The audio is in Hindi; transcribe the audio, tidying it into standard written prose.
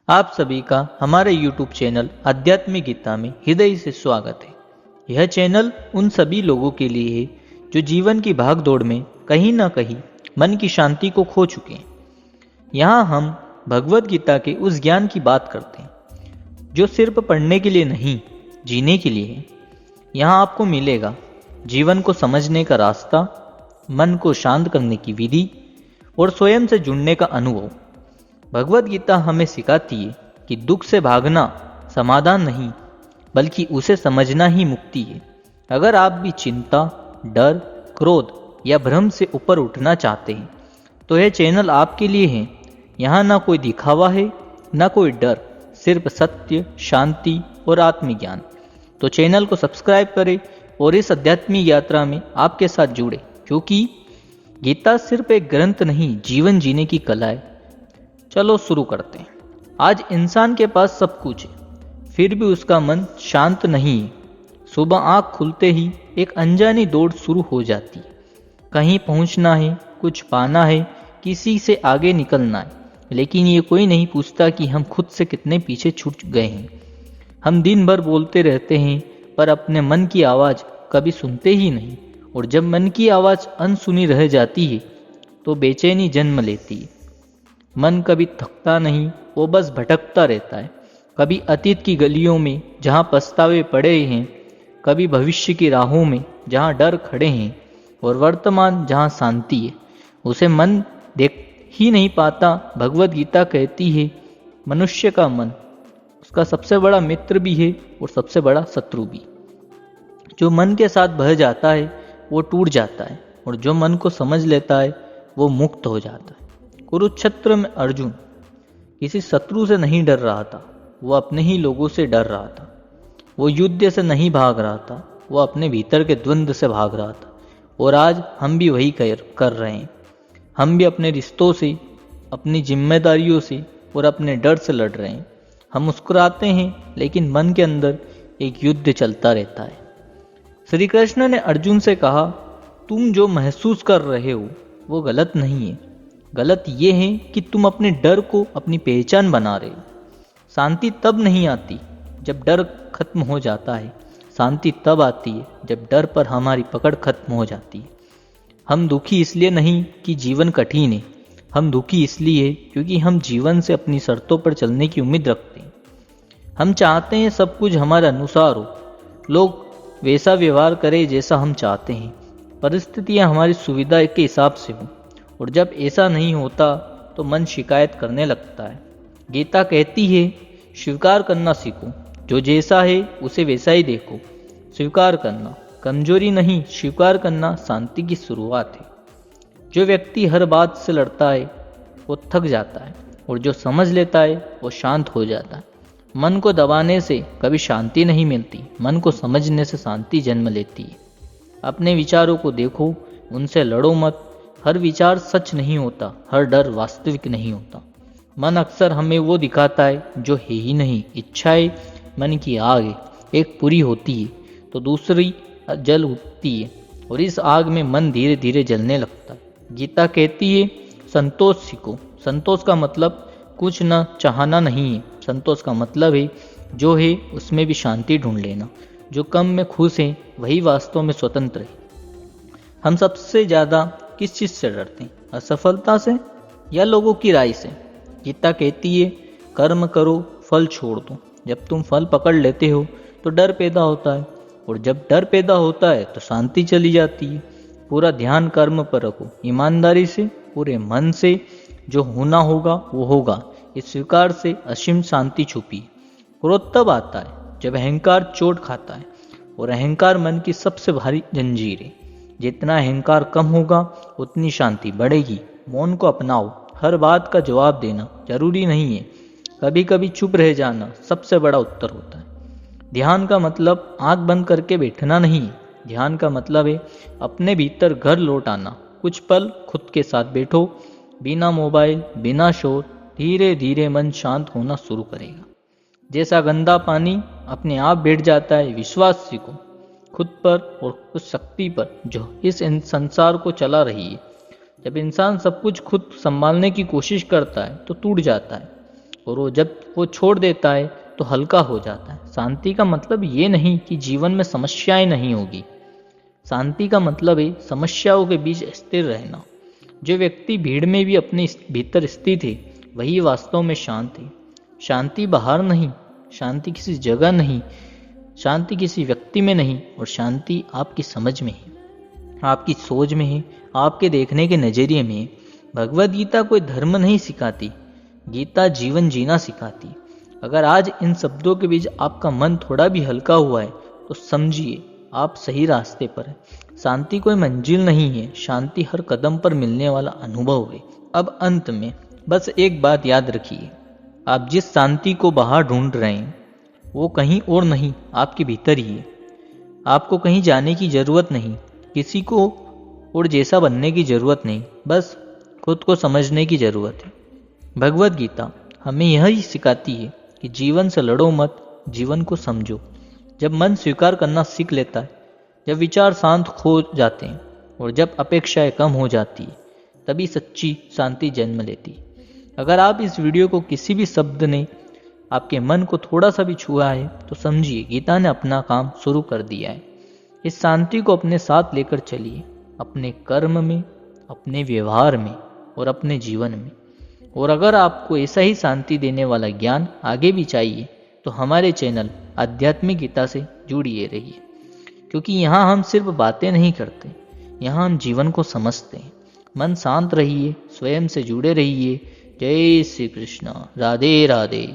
आप सभी का हमारे YouTube चैनल आध्यात्मिक गीता में हृदय से स्वागत है। यह चैनल उन सभी लोगों के लिए है जो जीवन की भागदौड़ में कहीं ना कहीं मन की शांति को खो चुके हैं। यहाँ हम भगवत गीता के उस ज्ञान की बात करते हैं जो सिर्फ पढ़ने के लिए नहीं, जीने के लिए है। यहाँ आपको मिलेगा जीवन को समझने का रास्ता, मन को शांत करने की विधि और स्वयं से जुड़ने का अनुभव। भगवत गीता हमें सिखाती है कि दुख से भागना समाधान नहीं, बल्कि उसे समझना ही मुक्ति है। अगर आप भी चिंता, डर, क्रोध या भ्रम से ऊपर उठना चाहते हैं तो यह चैनल आपके लिए है। यहाँ ना कोई दिखावा है, ना कोई डर, सिर्फ सत्य, शांति और आत्मज्ञान। तो चैनल को सब्सक्राइब करें और इस आध्यात्मिक यात्रा में आपके साथ जुड़े, क्योंकि गीता सिर्फ एक ग्रंथ नहीं, जीवन जीने की कला है। चलो शुरू करते हैं। आज इंसान के पास सब कुछ है, फिर भी उसका मन शांत नहीं है। सुबह आँख खुलते ही एक अनजानी दौड़ शुरू हो जाती है। कहीं पहुंचना है, कुछ पाना है, किसी से आगे निकलना है, लेकिन ये कोई नहीं पूछता कि हम खुद से कितने पीछे छूट गए हैं। हम दिन भर बोलते रहते हैं पर अपने मन की आवाज़ कभी सुनते ही नहीं। और जब मन की आवाज़ अनसुनी रह जाती है तो बेचैनी जन्म लेती है। मन कभी थकता नहीं, वो बस भटकता रहता है। कभी अतीत की गलियों में जहाँ पछतावे पड़े हैं, कभी भविष्य की राहों में जहाँ डर खड़े हैं, और वर्तमान जहाँ शांति है। उसे मन देख ही नहीं पाता। भगवत गीता कहती है मनुष्य का मन उसका सबसे बड़ा मित्र भी है और सबसे बड़ा शत्रु भी। जो मन के साथ बह जाता है वो टूट जाता है, और जो मन को समझ लेता है वो मुक्त हो जाता है। कुरुक्षेत्र में अर्जुन किसी शत्रु से नहीं डर रहा था, वो अपने ही लोगों से डर रहा था। वो युद्ध से नहीं भाग रहा था, वो अपने भीतर के द्वंद्व से भाग रहा था। और आज हम भी वही कर रहे हैं। हम भी अपने रिश्तों से, अपनी जिम्मेदारियों से और अपने डर से लड़ रहे हैं। हम मुस्कुराते हैं, लेकिन मन के अंदर एक युद्ध चलता रहता है। श्री कृष्ण ने अर्जुन से कहा, तुम जो महसूस कर रहे हो वो गलत नहीं है। गलत ये है कि तुम अपने डर को अपनी पहचान बना रहे हो। शांति तब नहीं आती जब डर खत्म हो जाता है। शांति तब आती है जब डर पर हमारी पकड़ खत्म हो जाती है। हम दुखी इसलिए नहीं कि जीवन कठिन है, हम दुखी इसलिए क्योंकि हम जीवन से अपनी शर्तों पर चलने की उम्मीद रखते हैं। हम चाहते हैं सब कुछ हमारे अनुसार हो, लोग वैसा व्यवहार करें जैसा हम चाहते हैं, परिस्थितियां हमारी सुविधा के हिसाब से हों। और जब ऐसा नहीं होता तो मन शिकायत करने लगता है। गीता कहती है स्वीकार करना सीखो, जो जैसा है उसे वैसा ही देखो। स्वीकार करना कमजोरी नहीं, स्वीकार करना शांति की शुरुआत है। जो व्यक्ति हर बात से लड़ता है वो थक जाता है, और जो समझ लेता है वो शांत हो जाता है। मन को दबाने से कभी शांति नहीं मिलती, मन को समझने से शांति जन्म लेती है। अपने विचारों को देखो, उनसे लड़ो मत। हर विचार सच नहीं होता, हर डर वास्तविक नहीं होता। मन अक्सर हमें वो दिखाता है जो है ही नहीं। इच्छाएं मन की आग है, एक पूरी होती है तो दूसरी जल उठती है, और इस आग में मन धीरे धीरे जलने लगता है। गीता कहती है संतोष सीखो। संतोष का मतलब कुछ न चाहना नहीं है। संतोष का मतलब है जो है उसमें भी शांति ढूंढ लेना। जो कम में खुश है वही वास्तव में स्वतंत्र है। हम सबसे ज़्यादा किस चीज़ से डरते हैं? असफलता से या लोगों की राय से? गीता कहती है कर्म करो, फल छोड़ दो। जब तुम फल पकड़ लेते हो तो डर पैदा होता है, और जब डर पैदा होता है तो शांति चली जाती है। पूरा ध्यान कर्म पर रखो, ईमानदारी से, पूरे मन से। जो होना होगा वो होगा, इस स्वीकार से असीम शांति छुपी। क्रोध तब आता है जब अहंकार चोट खाता है, और अहंकार मन की सबसे भारी जंजीर है। जितना अहंकार कम होगा उतनी शांति बढ़ेगी। मौन को अपनाओ। हर बात का जवाब देना जरूरी नहीं है, कभी कभी चुप रह जाना सबसे बड़ा उत्तर होता है। ध्यान का मतलब आंख बंद करके बैठना नहीं है। ध्यान का मतलब है अपने भीतर घर लौट आना। कुछ पल खुद के साथ बैठो, बिना मोबाइल, बिना शोर। धीरे धीरे मन शांत होना शुरू करेगा। जैसा गंदा पानी अपने आप बैठ जाता है, विश्वास सीखो खुद पर और उस शक्ति पर जो इस संसार को चला रही है। जब इंसान सब कुछ खुद संभालने की कोशिश करता है तो टूट जाता है, और वो जब वो छोड़ देता है तो हल्का हो जाता है। शांति का मतलब ये नहीं कि जीवन में समस्याएं नहीं होगी। शांति का मतलब है समस्याओं के बीच स्थिर रहना। जो व्यक्ति भीड़ में भी अपने भीतर स्थित है वही वास्तव में शांत है। शांति बाहर नहीं, शांति किसी जगह नहीं, शांति किसी व्यक्ति में नहीं, और शांति आपकी समझ में है, आपकी सोच में है, आपके देखने के नजरिए में है। भगवद गीता कोई धर्म नहीं सिखाती, गीता जीवन जीना सिखाती। अगर आज इन शब्दों के बीच आपका मन थोड़ा भी हल्का हुआ है तो समझिए आप सही रास्ते पर हैं। शांति कोई मंजिल नहीं है, शांति हर कदम पर मिलने वाला अनुभव है। अब अंत में बस एक बात याद रखिए, आप जिस शांति को बाहर ढूंढ रहे हैं वो कहीं और नहीं, आपके भीतर ही है। आपको कहीं जाने की जरूरत नहीं, किसी को और जैसा बनने की जरूरत नहीं, बस खुद को समझने की जरूरत है। भगवद गीता हमें यही सिखाती है कि जीवन से लड़ो मत, जीवन को समझो। जब मन स्वीकार करना सीख लेता है, जब विचार शांत हो जाते हैं और जब अपेक्षाएं कम हो जाती है, तभी सच्ची शांति जन्म लेती है। अगर आप इस वीडियो को किसी भी शब्द ने आपके मन को थोड़ा सा भी छुआ है तो समझिए गीता ने अपना काम शुरू कर दिया है। इस शांति को अपने साथ लेकर चलिए, अपने कर्म में, अपने व्यवहार में और अपने जीवन में। और अगर आपको ऐसा ही शांति देने वाला ज्ञान आगे भी चाहिए तो हमारे चैनल आध्यात्मिक गीता से जुड़िए रहिए, क्योंकि यहाँ हम सिर्फ बातें नहीं करते, यहाँ हम जीवन को समझते हैं। मन शांत रहिए, स्वयं से जुड़े रहिए। जय श्री कृष्ण। राधे राधे।